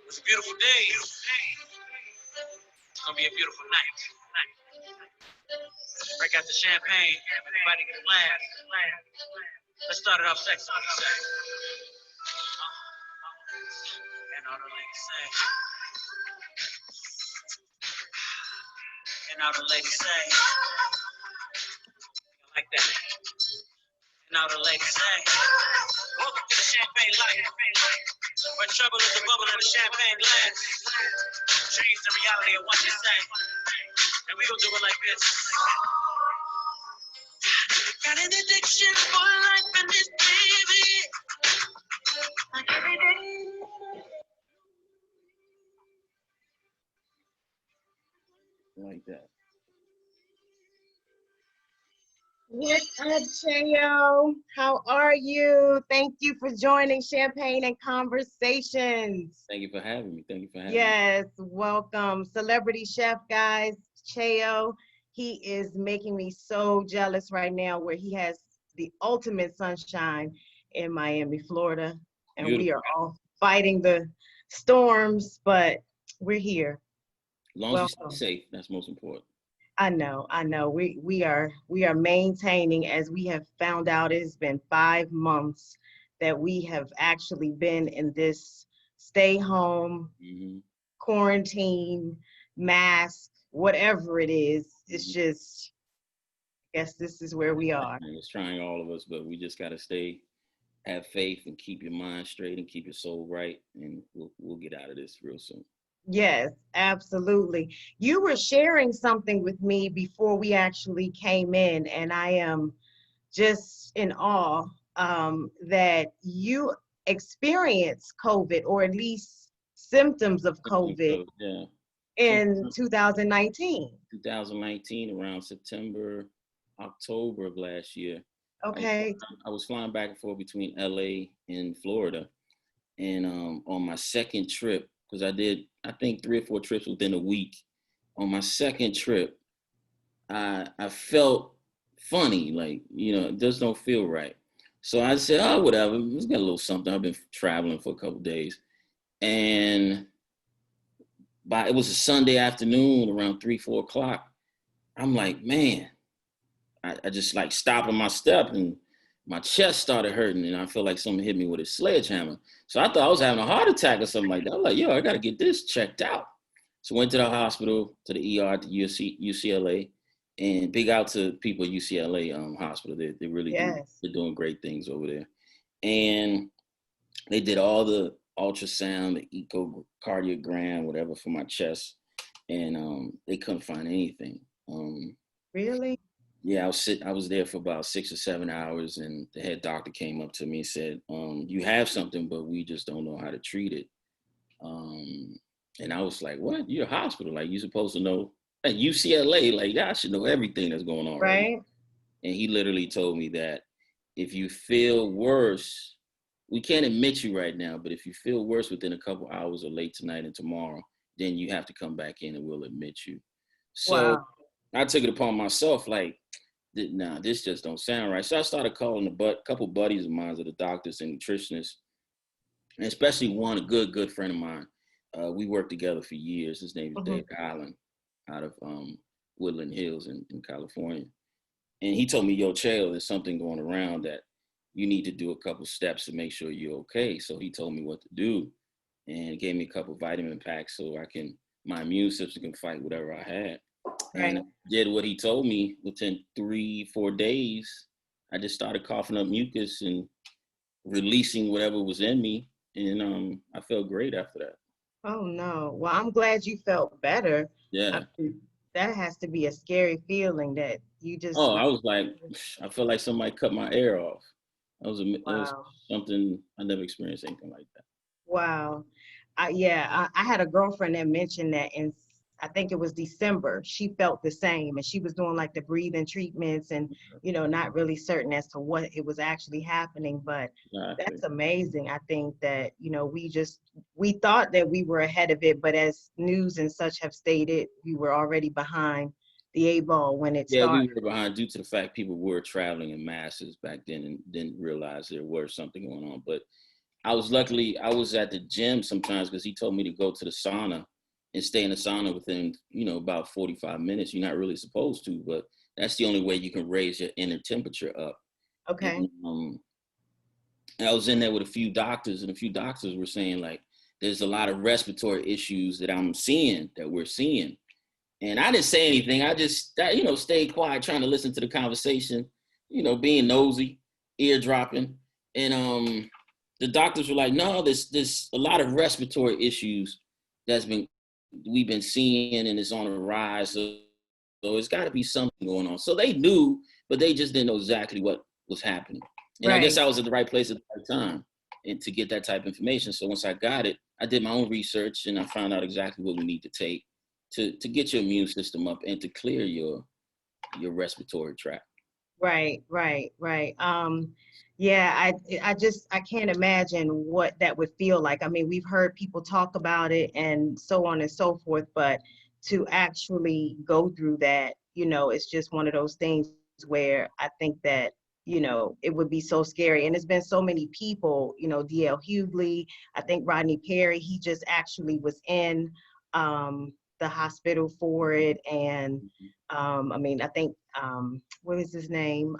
It was a beautiful day. It's gonna be a beautiful night. Break out the champagne. Everybody get a glass. Let's start it off sexy. And all the ladies say. And all the ladies say. Like that. And all the ladies say. Welcome to the champagne life. Where trouble is the bubble in the champagne glass. Change the reality of what you say. And we gon' do it like this. Got an addiction for life and this baby. Like every day. Like that. What's up, Cheo? How are you? Thank you for joining Champagne and Conversations. Thank you for having me. Thank you for having me. Yes, welcome. Celebrity chef, guys, Cheo. He is making me so jealous right now where he has the ultimate sunshine in Miami, Florida. And we are all fighting the storms, but we're here. As long as you stay safe, that's most important. I know. We are maintaining, as we have found out, it's been 5 months that we have actually been in this stay home, quarantine, mask, whatever it is. It's just, I guess this is where we are. It's trying all of us, but we just got to have faith and keep your mind straight and keep your soul right, and we'll get out of this real soon. Yes, absolutely. You were sharing something with me before we actually came in, and I am just in awe that you experienced COVID, or at least symptoms of COVID, in 2019. 2019, around September, October of last year. Okay. I was flying back and forth between LA and Florida, and on my second trip, because I did, I think, 3 or 4 trips within a week. On my second trip, I felt funny, like, it just don't feel right. So I said, oh, whatever, let's get a little something. I've been traveling for a couple of days. And it was a Sunday afternoon around 3, 4 o'clock. I'm like, man, I just like stopping my step and my chest started hurting and I feel like someone hit me with a sledgehammer. So I thought I was having a heart attack or something like that. I'm like, yo, I got to get this checked out. So went to the hospital, to the ER, to UCLA, and big out to people at UCLA hospital. They really they're doing great things over there. And they did all the ultrasound, the echocardiogram, whatever for my chest. And they couldn't find anything. Really? Yeah, I was there for about 6 or 7 hours, and the head doctor came up to me and said, you have something, but we just don't know how to treat it. And I was like, what? You're a hospital. Like, you're supposed to know. At UCLA, like, I should know everything that's going on. Right? And he literally told me that if you feel worse, we can't admit you right now, but if you feel worse within a couple hours or late tonight and tomorrow, then you have to come back in and we'll admit you. So I took it upon myself, like, nah, this just don't sound right. So I started calling a couple buddies of mine, the doctors and nutritionists, and especially one, a good friend of mine. We worked together for years. His name is David Allen, out of Woodland Hills in California. And he told me, yo, Cheo, there's something going around that you need to do a couple steps to make sure you're okay. So he told me what to do and gave me a couple vitamin packs so my immune system can fight whatever I had. And I did what he told me. Within 3, 4 days, I just started coughing up mucus and releasing whatever was in me. And I felt great after that. Oh, no. Well, I'm glad you felt better. Yeah. That has to be a scary feeling that you just... Oh, I was like, I felt like somebody cut my air off. It was something, I never experienced anything like that. Wow. I had a girlfriend that mentioned that in, I think it was December, she felt the same, and she was doing like the breathing treatments and, not really certain as to what it was actually happening, but that's amazing. I think that, we thought that we were ahead of it, but as news and such have stated, we were already behind the 8 ball when it started. Yeah, we were behind due to the fact people were traveling in masses back then and didn't realize there was something going on. But I was at the gym sometimes because he told me to go to the sauna and stay in the sauna within, about 45 minutes. You're not really supposed to, but that's the only way you can raise your inner temperature up. Okay. And I was in there with a few doctors, and a few doctors were saying, like, there's a lot of respiratory issues that we're seeing. And I didn't say anything. I just, stayed quiet, trying to listen to the conversation, being nosy, ear dropping. And the doctors were like, no, there's a lot of respiratory issues we've been seeing, and it's on a rise. So it's got to be something going on. So they knew, but they just didn't know exactly what was happening. And I guess I was at the right place at the right time and to get that type of information. So once I got it, I did my own research and I found out exactly what we need to take to get your immune system up and to clear your respiratory tract. Right. Yeah, I can't imagine what that would feel like. I mean, we've heard people talk about it and so on and so forth, but to actually go through that, it's just one of those things where I think that, it would be so scary. And it's been so many people, DL Hughley, I think Rodney Perry, he just actually was in the hospital for it. And I think, what is his name?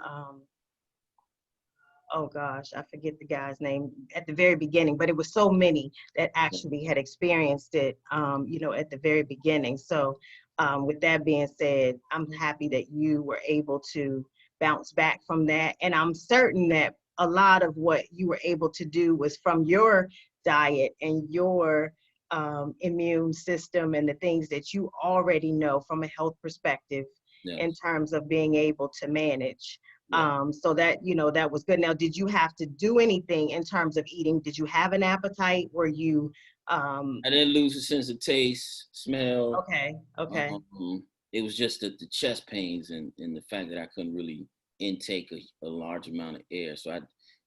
Oh gosh, I forget the guy's name at the very beginning, but it was so many that actually had experienced it, at the very beginning. So with that being said, I'm happy that you were able to bounce back from that. And I'm certain that a lot of what you were able to do was from your diet and your immune system and the things that you already know from a health perspective in terms of being able to manage. So that, that was good. Now, did you have to do anything in terms of eating? Did you have an appetite? Were you? I didn't lose a sense of taste, smell. Okay. It was just the chest pains and the fact that I couldn't really intake a large amount of air. So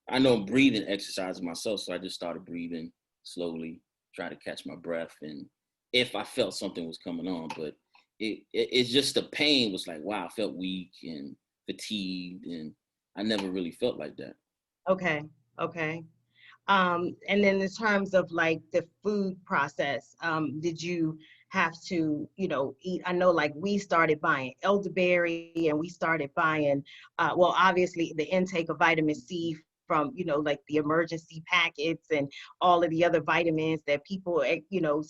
I know breathing exercises myself, so I just started breathing slowly, try to catch my breath, and if I felt something was coming on, but it's just the pain was like, wow, I felt weak and fatigued, and I never really felt like that. Okay. And then in terms of like the food process, did you have to, eat? I know like we started buying elderberry and we started buying, well, obviously the intake of vitamin C from, like the emergency packets and all of the other vitamins that people,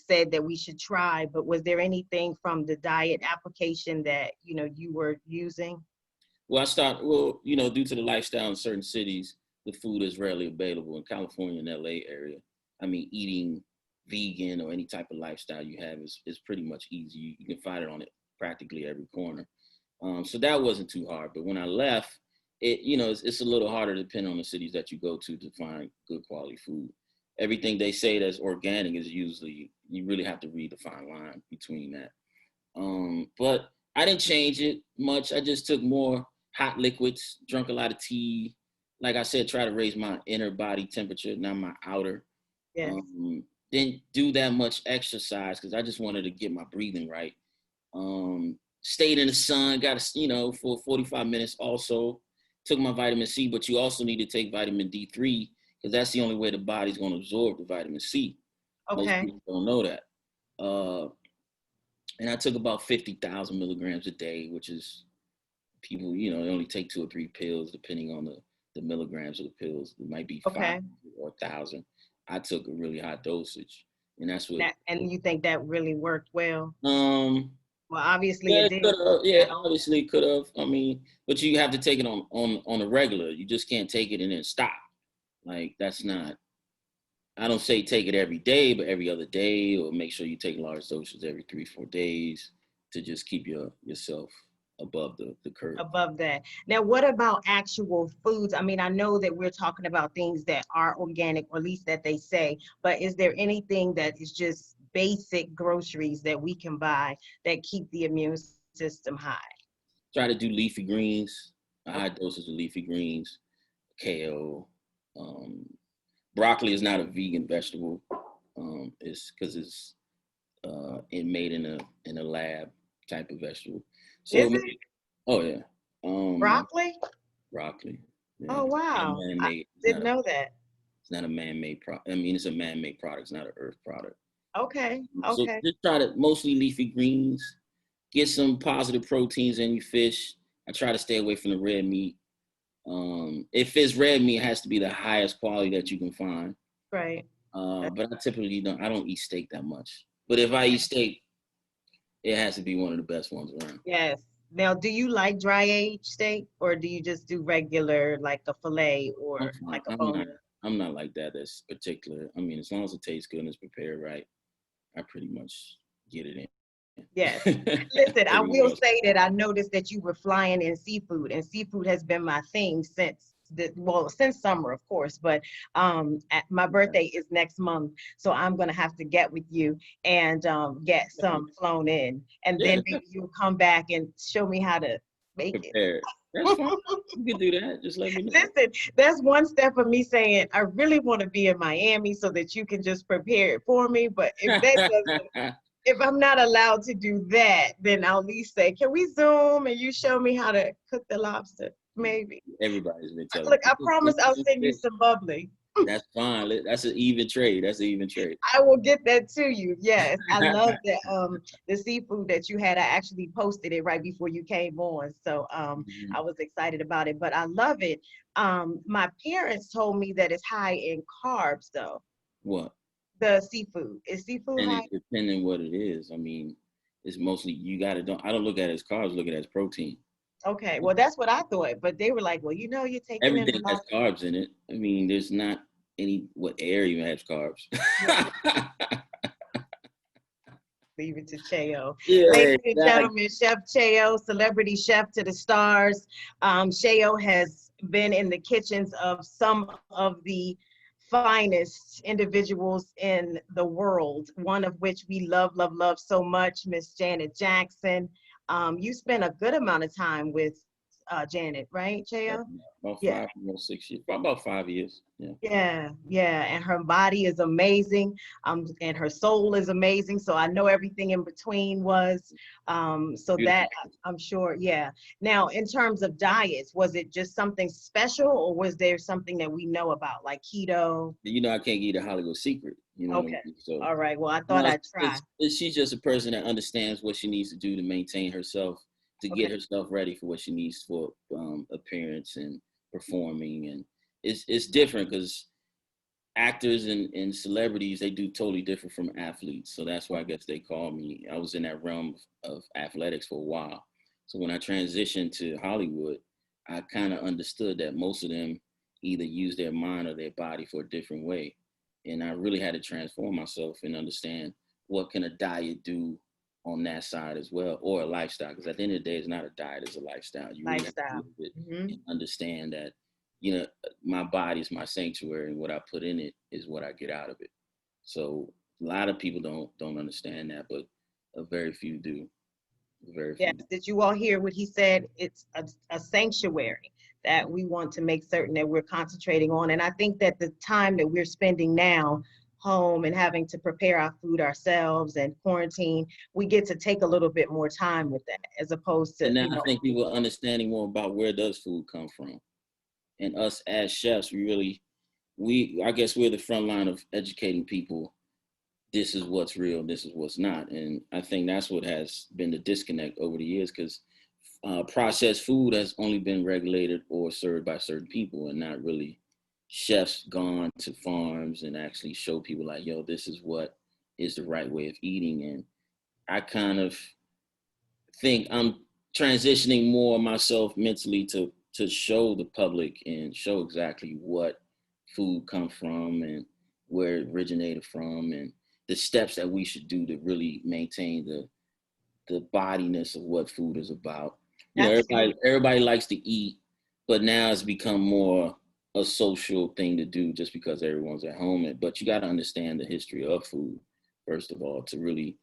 said that we should try. But was there anything from the diet application that, you were using? Well, due to the lifestyle in certain cities, the food is rarely available. In California and LA area, I mean, eating vegan or any type of lifestyle you have is pretty much easy. You can find it on practically every corner. So that wasn't too hard. But when I left, it's a little harder depending on the cities that you go to find good quality food. Everything they say that's organic is usually, you really have to read the fine line between that. But I didn't change it much. I just took more hot liquids, drunk a lot of tea. Like I said, try to raise my inner body temperature, not my outer. Yes. Didn't do that much exercise because I just wanted to get my breathing right. Stayed in the sun, for 45 minutes also. Took my vitamin C, but you also need to take vitamin D3 because that's the only way the body's going to absorb the vitamin C. Okay. Most people don't know that. And I took about 50,000 milligrams a day, which is people, they only take 2 or 3 pills depending on the milligrams of the pills. It might be 5 or 1,000. I took a really high dosage, and that's what. And you think that really worked well? Well, obviously Yeah, it did. Obviously it could have. I mean, but you have to take it on a regular. You just can't take it and then stop. Like that's not. I don't say take it every day, but every other day, or make sure you take large doses every 3-4 days to just keep yourself above the curve. Above that. Now, what about actual foods? I mean, I know that we're talking about things that are organic, or at least that they say, but is there anything that is just basic groceries that we can buy that keep the immune system high? Try to do leafy greens, a high dosage of leafy greens, kale. Broccoli is not a vegan vegetable. It's because it's made in a lab type of vegetable. So, is it? Oh yeah. Broccoli? Broccoli. Yeah. Oh wow! I didn't know that. It's not a man-made product. I mean, it's a man-made product. It's not an earth product. Okay. So Okay. just try to mostly leafy greens. Get some positive proteins in your fish. I try to stay away from the red meat. If it's red meat, it has to be the highest quality that you can find. Right. But I typically don't. I don't eat steak that much. But if I eat steak, it has to be one of the best ones around. Yes. Now, do you like dry aged steak, or do you just do regular, like a fillet or like a bone? I'm not like that. That's particular. I mean, as long as it tastes good and it's prepared right, I pretty much get it in. Yes. Listen, I will else. say that I noticed that you were flying in seafood, and seafood has been my thing since summer, of course. But my birthday is next month, so I'm gonna have to get with you and get some flown in, and then maybe you'll come back and show me how to make prepared. That's fine. You can do that. Just let me know. Listen, that's one step of me saying I really want to be in Miami so that you can just prepare it for me. But if that doesn't, if I'm not allowed to do that, then I'll at least say, can we Zoom and you show me how to cook the lobster? Maybe. Everybody's been telling Look, me. I promise I'll send you some bubbly. That's fine. That's an even trade. I will get that to you. Yes, I love that. The seafood that you had, I actually posted it right before you came on, so I was excited about it. But I love it. My parents told me that it's high in carbs, though. What? The seafood is seafood high? Depending what it is. I mean, it's mostly I don't look at it as carbs. Look at it as protein. Okay, well that's what I thought, but they were like, well, you're taking in everything has carbs in it. I mean, there's not air even has carbs. Leave it to Cheo. Yeah, ladies and gentlemen, Chef Cheo, celebrity chef to the stars. Cheo has been in the kitchens of some of the finest individuals in the world, one of which we love so much, Miss Janet Jackson. You spent a good amount of time with Janet, right, Cheo? About 6 years, about 5 years. Yeah, and her body is amazing, and her soul is amazing. So I know everything in between was, so beautiful. That I'm sure. Yeah. Now, in terms of diets, was it just something special, or was there something that we know about, like keto? I can't eat a Hollywood secret. Okay. So, all right. Well, I thought I'd try. She's just a person that understands what she needs to do to maintain herself, to get herself ready for what she needs for appearance and performing. And it's different because actors and celebrities, they do totally different from athletes. So that's why I guess they call me. I was in that realm of athletics for a while. So when I transitioned to Hollywood, I kind of understood that most of them either use their mind or their body for a different way. And I really had to transform myself and understand what can a diet do on that side as well, or a lifestyle. Because at the end of the day, it's not a diet, it's a lifestyle. You really have to live it and understand that, my body is my sanctuary, and what I put in it is what I get out of it. So a lot of people don't understand that, but very few do. Very few. Yes. Did you all hear what he said? It's a sanctuary that we want to make certain that we're concentrating on. And I think that the time that we're spending now home and having to prepare our food ourselves and quarantine, we get to take a little bit more time with that, as opposed to. And now I think people are understanding more about where does food come from. And us as chefs, I guess we're the front line of educating people. This is what's real, this is what's not. And I think that's what has been the disconnect over the years, because processed food has only been regulated or served by certain people, and not really chefs gone to farms and actually show people like, yo, this is what is the right way of eating. And I kind of think I'm transitioning more myself mentally to show the public and show exactly what food comes from and where it originated from, and the steps that we should do to really maintain the bodiness of what food is about. Everybody likes to eat, but now it's become more a social thing to do just because everyone's at home. But you got to understand the history of food, first of all, to really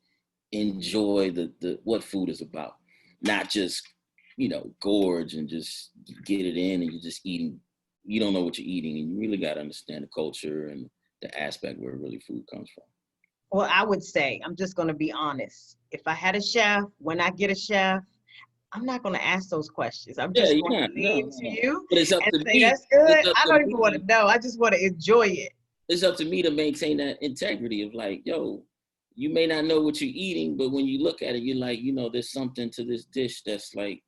enjoy the what food is about, not just gorge and just get it in and you're just eating. You don't know what you're eating, and you really got to understand the culture and the aspect where really food comes from. Well, I would say, I'm just going to be honest. If I had a chef, when I get a chef, I'm not going to ask those questions. I'm just going to leave it to you. But it's up to say, me. that's good. I don't even want to know. I just want to enjoy it. it's up to me to maintain that integrity of like, yo, you may not know what you're eating, but when you look at it, you're like, there's something to this dish that's like,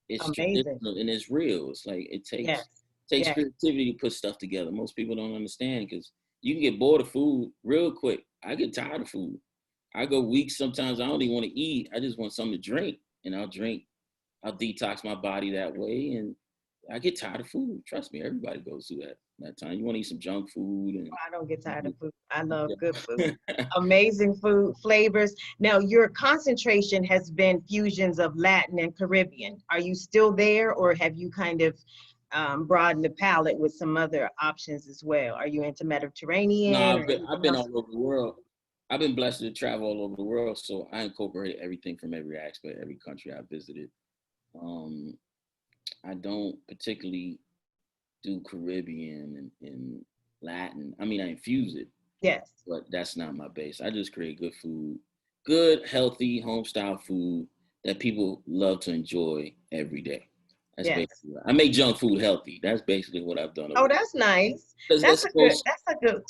it's Amazing. traditional and it's real. It's like it Yes. takes Yes. creativity to put stuff together. Most people don't understand because you can get bored of food real quick. I get tired of food. I go weeks sometimes. I don't even want to eat. I just want something to drink, and I'll drink. I'll detox my body that way, and I get tired of food. Trust me, everybody goes through that time. You want to eat some junk food, and I don't get tired of food. I love good food. Amazing food, flavors. Now, your concentration has been fusions of Latin and Caribbean. Are you still there, or have you kind of broadened the palette with some other options as well? Are you into No, Mediterranean or I've anything been else? all over the world. I've been blessed to travel all over the world, so I incorporate everything from every aspect, every country I visited. Um, I don't particularly do Caribbean and Latin. I mean, I infuse it, Yes. but that's not my base. I just create good food, good, healthy, home style food that people love to enjoy every day. That's Yes. basically I make junk food healthy. That's basically what I've done over Oh, there. that's nice. Because That's a good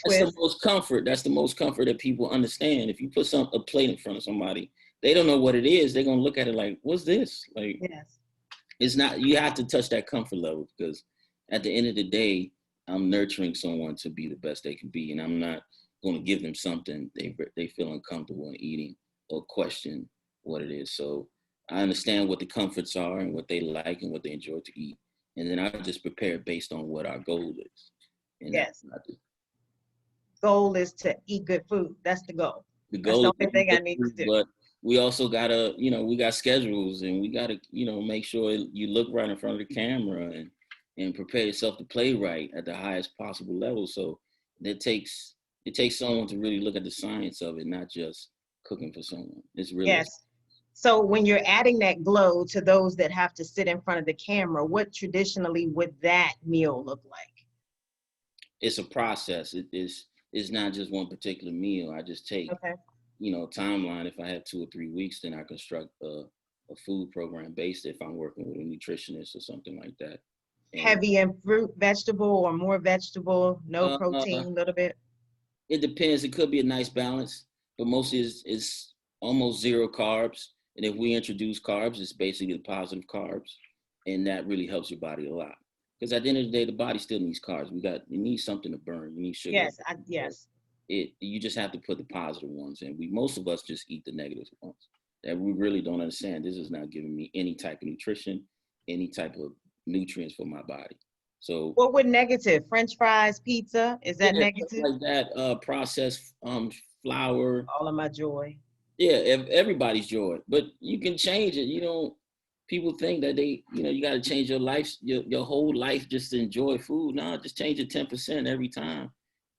that's the twist. most comfort. That's the most comfort that people understand. If you put a plate in front of somebody, they don't know what it is. They're gonna look at it like, "What's this?" Like, Yes. it's not. You have to touch that comfort level because at the end of the day, I'm nurturing someone to be the best they can be, and I'm not going to give them something they feel uncomfortable in eating or question what it is. So I understand what the comforts are and what they like and what they enjoy to eat, and then I just prepare based on what our goal is. And that's Yes. what I do. Goal is to eat good food. That's the goal. The That's goal the is to only eat thing I good need to food, do. but we also gotta, we got schedules and we gotta, make sure you look right in front of the camera and prepare yourself to play right at the highest possible level. So it takes someone to really look at the science of it, not just cooking for someone. It's really Yes. So when you're adding that glow to those that have to sit in front of the camera, what traditionally would that meal look like? it's a process. It's not just one particular meal. I just take, Okay. timeline. If I have 2 or 3 weeks, then I construct a food program based if I'm working with a nutritionist or something like that. And Heavy in fruit, vegetable, or more vegetable, no uh, protein, a little bit. it depends. It could be a nice balance, but mostly it's almost zero carbs. And if we introduce carbs, it's basically the positive carbs, and that really helps your body a lot. Because at the end of the day, the body still needs carbs. It needs something to burn. You need sugar. So Yes. you just have to put the positive ones in. Most of us just eat the negative ones that we really don't understand. This is not giving me any type of nutrition, any type of nutrients for my body. So What would negative? French fries, pizza, is that yeah, stuff negative? like that. Processed flour. All of my joy. Yeah, everybody's joy, but you can change it. People think that you got to change your life, your whole life just to enjoy food. No, just change it 10% every time.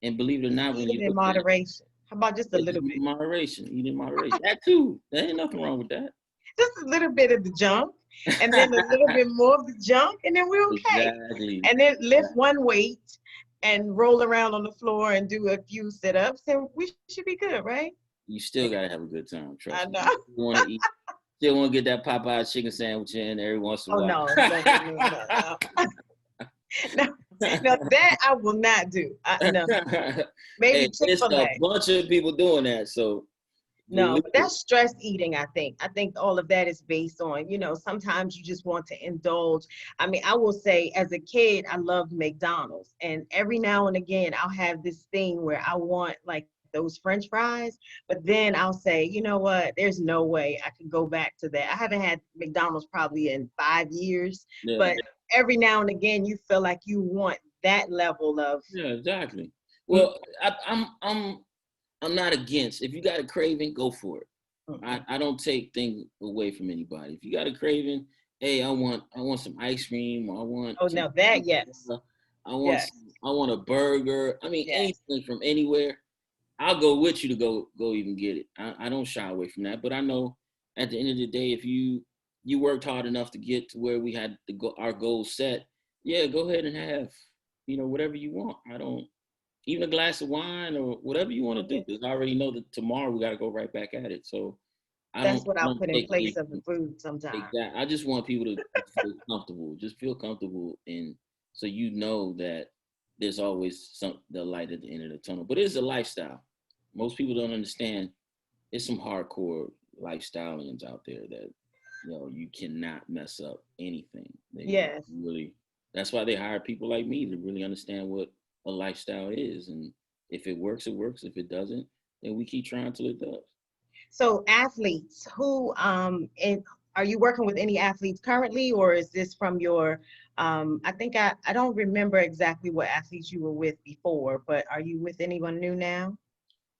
And believe it or Just not, eat when it you in look at it, moderation. How about just a yeah, little just eat bit? in moderation. Eat in moderation. That too. There ain't nothing wrong with Just a little bit of the junk, and then a little that. bit more of the junk, and then we're okay. Exactly. And then lift one weight and roll around on the floor and do a few sit-ups, and we should be good, right? You still gotta have a good time. I Trust me. know. You still want to eat. Still want to get that Popeye chicken sandwich in every once in a Oh while. no, no. No, no, that I will not do. No, maybe Hey, it's a Chick-fil-A. bunch of people doing that. So No, believe but it. that's stress eating, I think. I think all of that is based on, sometimes you just want to indulge. I mean, I will say as a kid, I loved McDonald's. And every now and again, I'll have this thing where I want like those French fries, but then I'll say, you know what? There's no way I could go back to that. I haven't had McDonald's probably in 5 years, Yeah. but every now and again, you feel like you want that level of. Yeah. Exactly. Well, I'm not against. If you got a craving, go for it. Mhm. I don't take things away from anybody. If you got a craving, hey, I want some ice cream. Or I want Oh, some no, that, yes, pizza. yes, I want a burger. I mean, yes. anything from anywhere. I'll go with you to go even get it. I don't shy away from that. But I know at the end of the day, if you worked hard enough to get to where we had our goals set, yeah, go ahead and have whatever you want. I don't even a glass of wine or whatever you want to do. Because I already know that tomorrow we got to go right back at it. So That's what I I'll don't put in take place of the anything. food sometimes. Exactly. I just want people to feel comfortable. Just feel comfortable, and so you know that there's always the light at the end of the tunnel. But it's a lifestyle. Most people don't understand. It's some hardcore lifestyleians out there that, you cannot mess up anything. Yes. That's why they hire people like me to really understand what a lifestyle is. And if it works, it works. If it doesn't, then we keep trying till it does. So athletes who, are you working with any athletes currently, or is this from your, I think I don't remember exactly what athletes you were with before, but are you with anyone new now?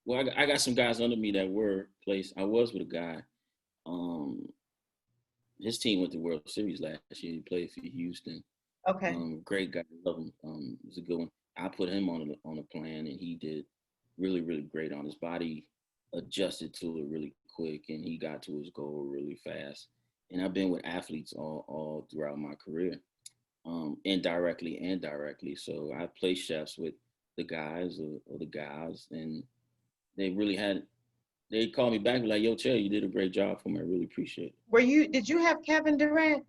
Well, I got some guys under me that were placed. I was with a guy. His team went to World Series last year. He played for Houston. Okay. Great guy, love him. It was a good one. I put him on a plan, and he did really, really great on his body. Adjusted to it really quick, and he got to his goal really fast. And I've been with athletes all throughout my career, indirectly and directly. So I play chefs with the guys or the guys, and they called me back like, "Yo, Cheo, you did a great job for me. I really appreciate it." Did you have Kevin Durant?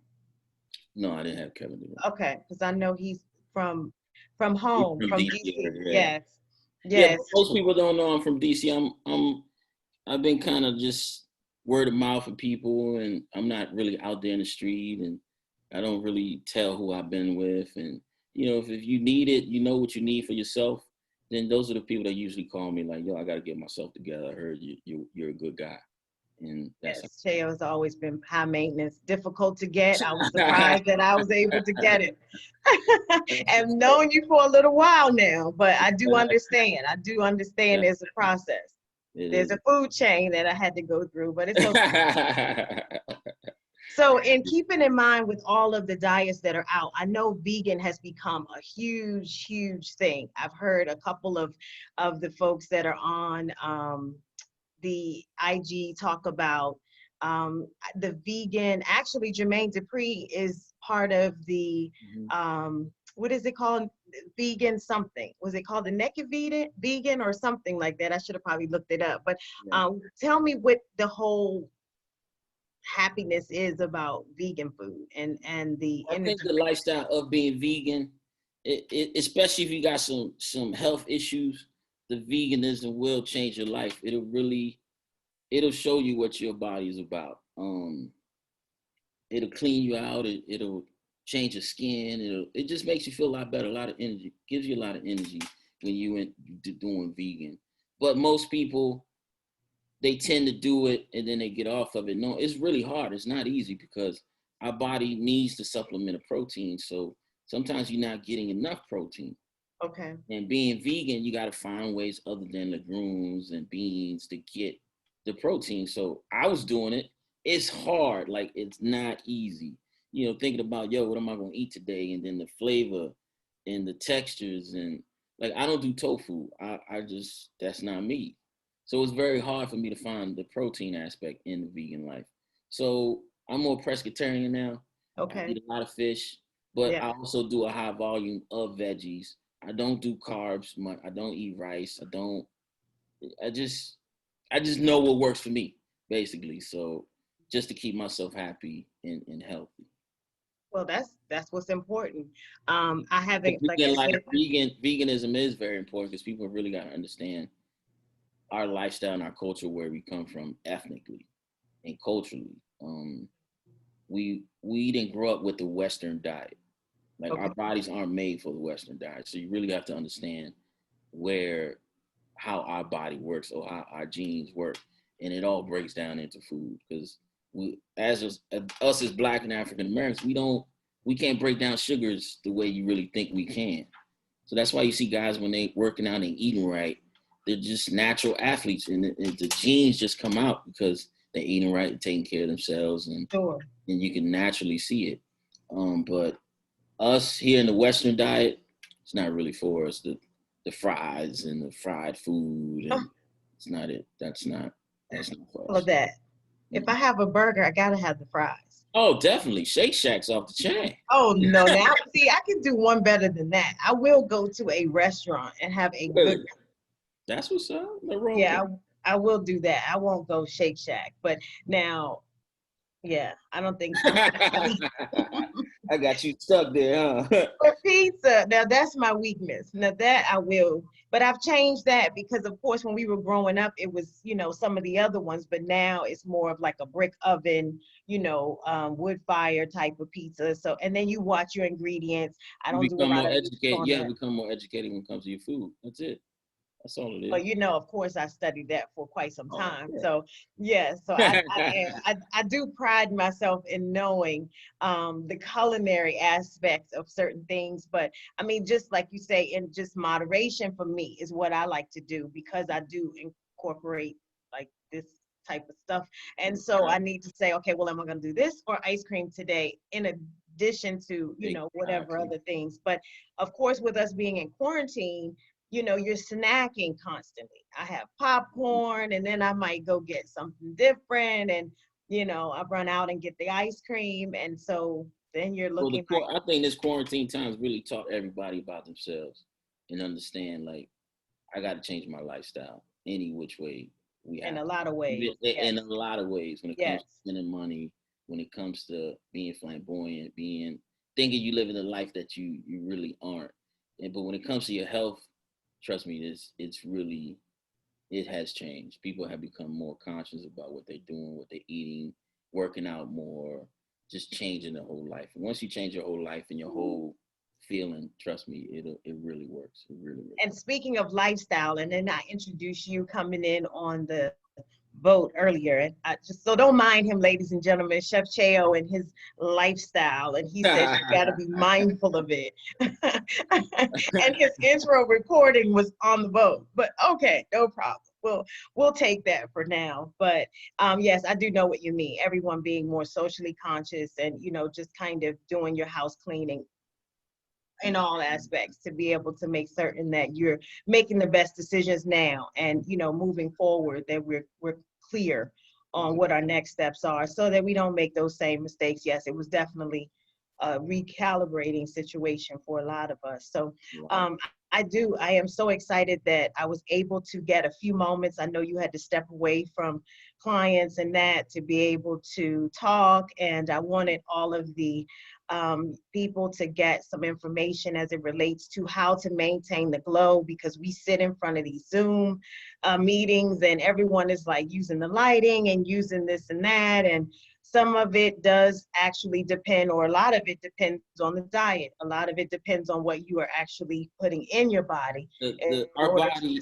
No, I didn't have Kevin Durant. Okay, because I know he's from home, He's from DC. DC. Yeah. Yes. Yeah, most people don't know I'm from DC. I've been kind of just word of mouth of people, and I'm not really out there in the street, and I don't really tell who I've been with. And if you need it, you know what you need for yourself, then those are the people that usually call me like, "Yo, I got to get myself together. I heard you're a good guy." And that's Yes, Cheo has always been high maintenance, difficult to get. I was surprised that I was able to get it. And known you for a little while now, but I do understand. There's a process. There's a food chain that I had to go through, but it's okay. So in keeping in mind with all of the diets that are out, I know vegan has become a huge, huge thing. I've heard a couple of the folks that are on the IG talk about the vegan. Actually, Jermaine Dupree is part of the what is it called? Vegan something. Was it called the Naked Vegan or something like that? I should have probably looked it up. But tell me what the whole happiness is about vegan food and the I think the lifestyle of being vegan, especially if you got some health issues, the veganism will change your life. It'll show you what your body is about. It'll clean you out. It'll change your skin. It just makes you feel a lot better, a lot of energy. Gives you a lot of energy when you doing vegan. But most people, they tend to do it and then they get off of it. No, it's really hard. It's not easy because our body needs to supplement a protein. So sometimes you're not getting enough protein. Okay. And being vegan, you got to find ways other than legumes and beans to get the protein. So I was doing it. It's hard. Like, it's not easy. Thinking about, what am I going to eat today? And then the flavor and the textures. And like, I don't do tofu. That's not me. So it's very hard for me to find the protein aspect in the vegan life. So I'm more pescatarian now. Okay. I eat a lot of fish, but I also do a high volume of veggies. I don't do carbs much. I don't eat rice. I just know what works for me, basically. So just to keep myself happy and healthy. Well, that's what's important. I haven't, like I said, veganism is very important because people really got to understand our lifestyle and our culture, where we come from ethnically and culturally. We didn't grow up with the Western diet. Like, our bodies aren't made for the Western diet. So you really have to understand how our body works or how our genes work. And it all breaks down into food, because us as Black and African Americans, we can't break down sugars the way you really think we can. So that's why you see guys, when they working out and eating right, they're just natural athletes, and the genes just come out because they're eating right and taking care of themselves, and you can naturally see it. But us here in the Western diet, it's not really for us. The fries and the fried food, and it's not it. That's not for us. All of that. If I have a burger, I gotta have the fries. Oh, definitely. Shake Shack's off the chain. Oh no! Now, see, I can do one better than that. I will go to a restaurant and have a good. That's what's up. I will do that. I won't go Shake Shack, but now, I don't think. I got you stuck there, huh? For pizza, now that's my weakness. Now that I will, but I've changed that because of course when we were growing up, it was, some of the other ones, but now it's more of like a brick oven, wood fire type of pizza. So, and then you watch your ingredients. I You don't do a become lot more of educated. on Yeah, that. become more educated when it comes to your food. That's it. That's all it is. But of course, I studied that for quite some Oh, time. yeah. So yeah, so I do pride myself in knowing the culinary aspects of certain things. But I mean, just like you say, in just moderation for me is what I like to do because I do incorporate like this type of stuff. And so I need to say, okay, well, am I going to do this or ice cream today in addition to, whatever Exactly. other things. But of course, with us being in quarantine, you're snacking constantly. I have popcorn and then I might go get something different and, I run out and get the ice cream. And so then you're Well, looking like, I think this quarantine times really taught everybody about themselves and understand like I got to change my lifestyle any which way we in have a to. lot of ways. Yes. In a lot of ways, when it comes Yes. to spending money, when it comes to being flamboyant, being thinking you living a life that you really aren't. But when it comes to your health, trust me, it's really it has changed. People have become more conscious about what they're doing, what they're eating, working out more, just changing their whole life. And once you change your whole life and your whole feeling, trust me, it really works. It really And works. speaking of lifestyle, and then I introduced you coming in on the boat earlier. And I just so don't mind him, ladies and gentlemen, Chef Cheo and his lifestyle. And he says you got to be mindful of it. And his intro recording was on the boat. But okay, no problem. We'll take that for now. But yes, I do know what you mean. Everyone being more socially conscious and just kind of doing your house cleaning in all aspects to be able to make certain that you're making the best decisions now and moving forward that we're clear on what our next steps are so that we don't make those same mistakes. Yes, it was definitely a recalibrating situation for a lot of us. So I am so excited that I was able to get a few moments. I know you had to step away from clients and that to be able to talk, and I wanted all of the people to get some information as it relates to how to maintain the glow, because we sit in front of these Zoom meetings and everyone is like using the lighting and using this and that, and some of it does actually depend, or a lot of it depends on the diet. A lot of it depends on what you are actually putting in your body. Our body,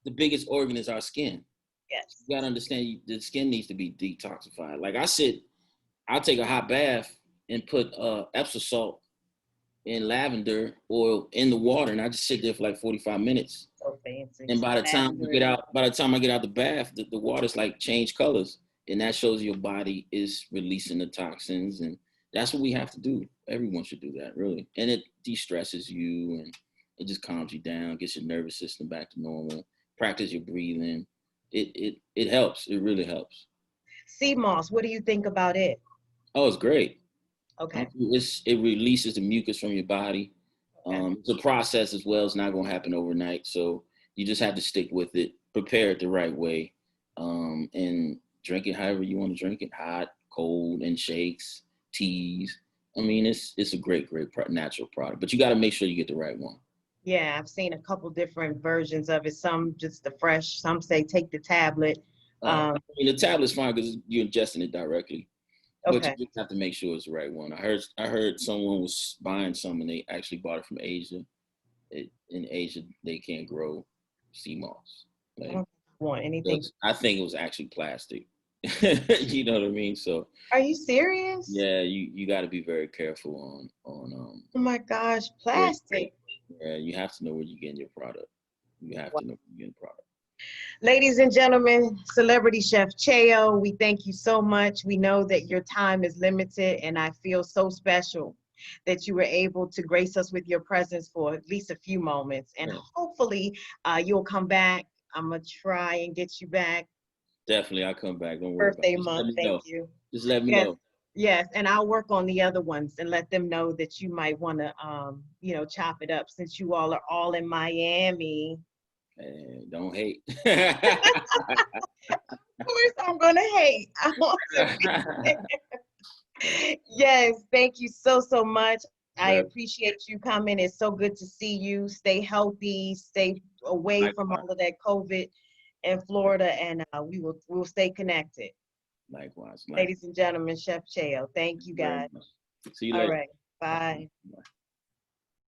the biggest organ is our skin. Yes. You gotta understand the skin needs to be detoxified. Like I'll take a hot bath and put Epsom salt and lavender oil in the water, and I just sit there for like 45 minutes. So fancy. And by the time I get out the bath, the water's like changed colors, and that shows your body is releasing the toxins, and that's what we have to do. Everyone should do that, really, and it de-stresses you, and it just calms you down, gets your nervous system back to normal. Practice your breathing. It helps. It really helps. Sea moss, what do you think about it? Oh, it's great. Okay. It releases the mucus from your body. Okay. It's a process as well. It's not going to happen overnight. So you just have to stick with it, prepare it the right way, and drink it however you want to drink it, hot, cold, in shakes, teas. I mean, it's a great natural product, but you got to make sure you get the right one. Yeah, I've seen a couple different versions of it. Some just the fresh, some say take the tablet. I mean, the tablet's fine because you're ingesting it directly. But Okay. you just have to make sure it's the right one. I heard someone was buying some and they actually bought it from Asia. In Asia, they can't grow sea moss. I Like, don't want anything. I think it was actually plastic. You know what I mean? So Are you serious? yeah, you got to be very careful on Oh my gosh, where, plastic. yeah, you have to know where you're getting your product. You have to know where you're getting product. Ladies and gentlemen, celebrity chef Cheo, we thank you so much. We know that your time is limited, and I feel so special that you were able to grace us with your presence for at least a few moments. And hopefully you'll come back. I'm going to try and get you back. Definitely, I'll come back. Don't worry about Birthday it. Just let month, me thank know. you. Just let me Yes. know. Yes, and I'll work on the other ones and let them know that you might want to, chop it up since you all are all in Miami. Hey, don't hate. Of course, I'm gonna hate. I want to be there. Yes, thank you so, so much. I Yeah. appreciate you coming. It's so good to see you. Stay healthy, stay away from Likewise. all of that COVID in Florida, and we'll stay connected. Likewise. Ladies and gentlemen, Chef Cheo. Thank you Very guys. much. See you All later. right. Bye. Bye.